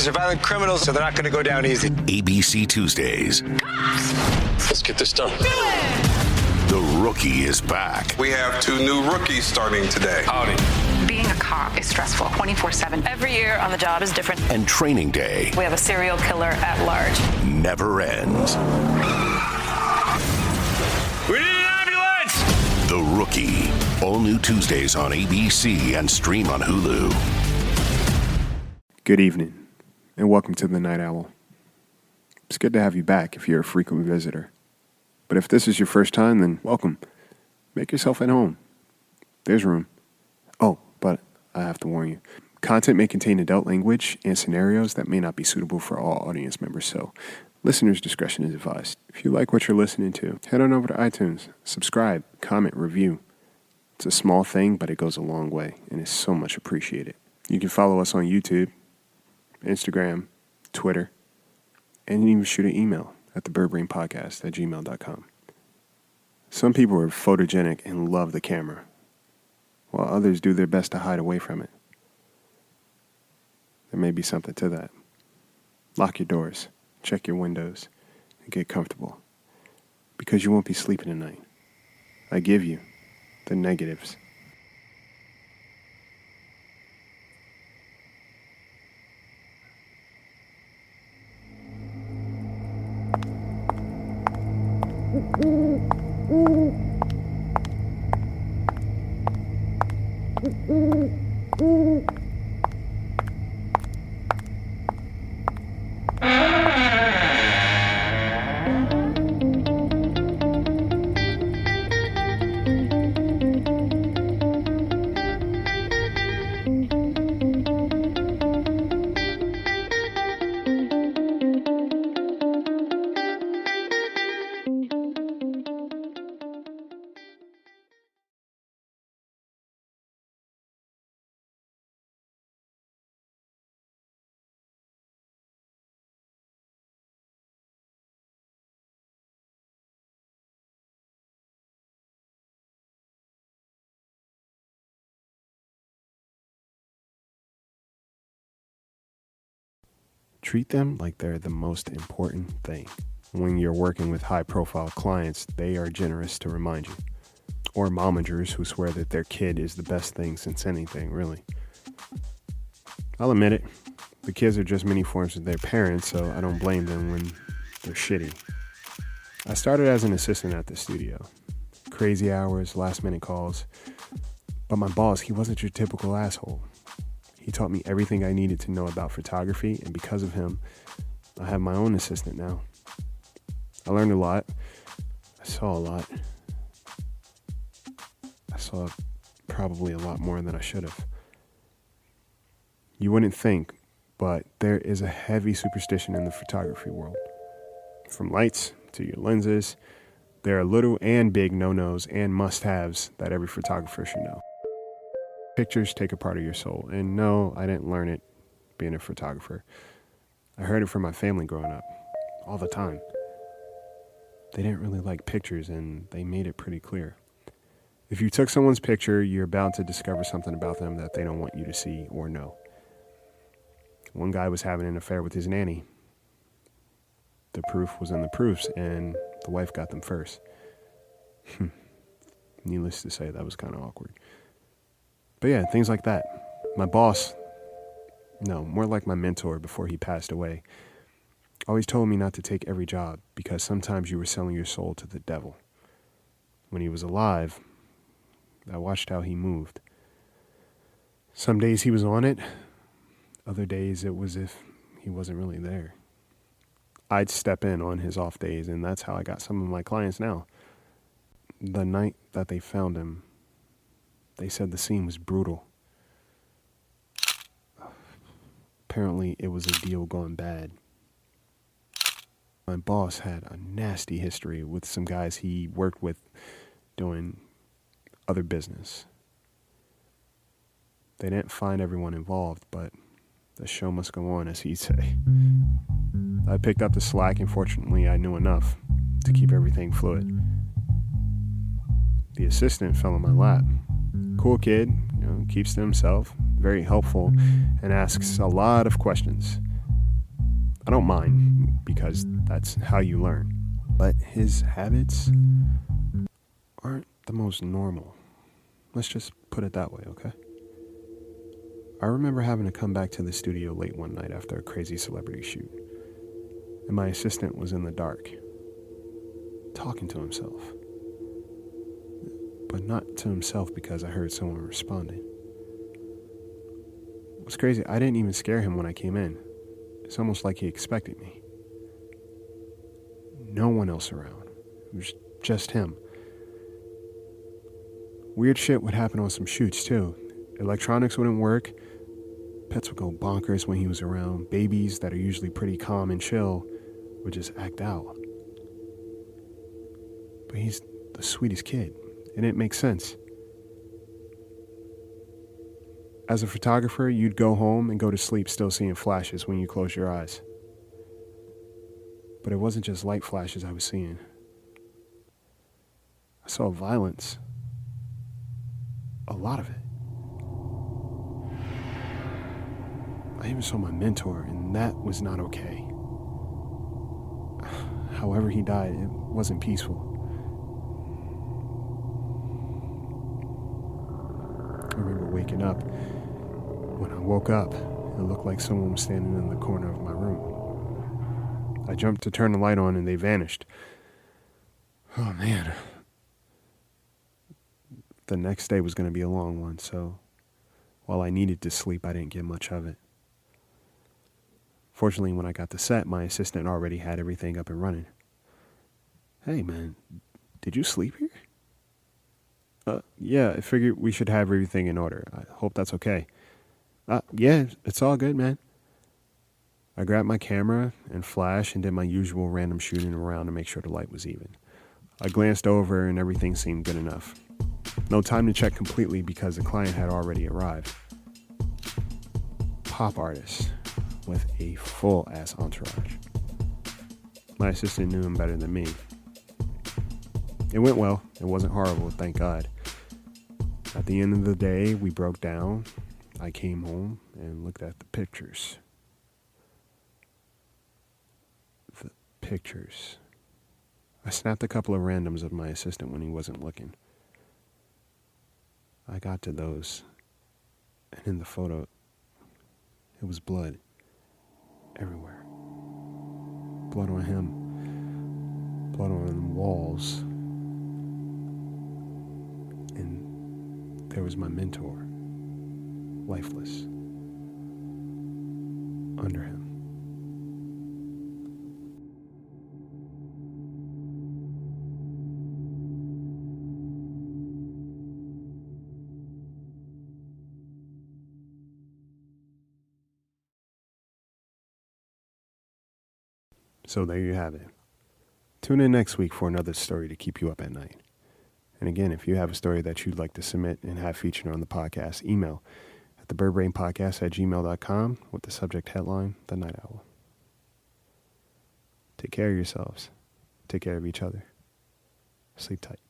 These are violent criminals, so they're not going to go down easy. ABC Tuesdays. Let's get this done. The Rookie is back. We have 2 new rookies starting today. Howdy. Being a cop is stressful 24/7. Every year on the job is different. And Training Day We have a serial killer at large. never ends. We need an ambulance! The Rookie. All new Tuesdays on ABC and stream on Hulu. Good evening, and welcome to the Night Owl. It's good to have you back if you're a frequent visitor. But if this is your first time, then welcome. Make yourself at home. There's room. Oh, but I have to warn you. Content may contain adult language and scenarios that may not be suitable for all audience members, so listener's discretion is advised. If you like what you're listening to, head on over to iTunes, subscribe, comment, review. It's a small thing, but it goes a long way, and is so much appreciated. You can follow us on YouTube, Instagram, Twitter, and even shoot an email at thebirdbrainpodcast@gmail.com. Some people are photogenic and love the camera, while others do their best to hide away from it. There may be something to that. Lock your doors, check your windows, and get comfortable, because you won't be sleeping tonight. I give you the negatives. Treat them like they're the most important thing. When you're working with high-profile clients, they are generous to remind you. Or momagers who swear that their kid is the best thing since anything, really. I'll admit it, the kids are just mini forms of their parents, so I don't blame them when they're shitty. I started as an assistant at the studio. Crazy hours, last-minute calls. But my boss, he wasn't your typical asshole. He taught me everything I needed to know about photography, and because of him, I have my own assistant now. I learned a lot. I saw a lot. I saw probably a lot more than I should have. You wouldn't think, but there is a heavy superstition in the photography world. From lights to your lenses, there are little and big no-nos and must-haves that every photographer should know. Pictures take a part of your soul, and no, I didn't learn it being a photographer. I heard it from my family growing up, all the time. They didn't really like pictures, and they made it pretty clear. If you took someone's picture, you're bound to discover something about them that they don't want you to see or know. One guy was having an affair with his nanny. The proof was in the proofs, and the wife got them first. Needless to say, that was kind of awkward. But yeah, things like that. My boss, no, more like my mentor before he passed away, always told me not to take every job because sometimes you were selling your soul to the devil. When he was alive, I watched how he moved. Some days he was on it, other days it was if he wasn't really there. I'd step in on his off days, and that's how I got some of my clients now. The night that they found him, they said the scene was brutal. Apparently, it was a deal gone bad. My boss had a nasty history with some guys he worked with doing other business. They didn't find everyone involved, but the show must go on, as he'd say. I picked up the slack, and fortunately, I knew enough to keep everything fluid. The assistant fell in my lap. Cool kid, keeps to himself, very helpful, and asks a lot of questions. I don't mind because that's how you learn. But his habits aren't the most normal. Let's just put it that way, okay? I remember having to come back to the studio late one night after a crazy celebrity shoot. And my assistant was in the dark, talking to himself. But not to himself because I heard someone responding. What's crazy, I didn't even scare him when I came in. It's almost like he expected me. No one else around. It was just him. Weird shit would happen on some shoots too. Electronics wouldn't work. Pets would go bonkers when he was around. Babies that are usually pretty calm and chill would just act out. But he's the sweetest kid, and it makes sense. As a photographer, you'd go home and go to sleep still seeing flashes when you close your eyes. But it wasn't just light flashes I was seeing. I saw violence. A lot of it. I even saw my mentor, and that was not okay. However he died, it wasn't peaceful. I remember waking up. When I woke up, it looked like someone was standing in the corner of my room. I jumped to turn the light on and they vanished. Oh man. The next day was going to be a long one, so while I needed to sleep, I didn't get much of it. Fortunately, when I got to set, my assistant already had everything up and running. Hey man, did you sleep here? Yeah, I figured we should have everything in order. I hope that's okay. Yeah, it's all good, man. I grabbed my camera and flash and did my usual random shooting around to make sure the light was even. I glanced over and everything seemed good enough. No time to check completely because the client had already arrived. Pop artist with a full-ass entourage. My assistant knew him better than me. It went well. It wasn't horrible, thank God. At the end of the day, we broke down. I came home and looked at the pictures. The pictures. I snapped a couple of randoms of my assistant when he wasn't looking. I got to those, and in the photo, it was blood everywhere. Blood on him, blood on the walls, and there was my mentor, lifeless, under him. So there you have it. Tune in next week for another story to keep you up at night. And again, if you have a story that you'd like to submit and have featured on the podcast, email at thebirdbrainpodcast@gmail.com with the subject headline, The Night Owl. Take care of yourselves. Take care of each other. Sleep tight.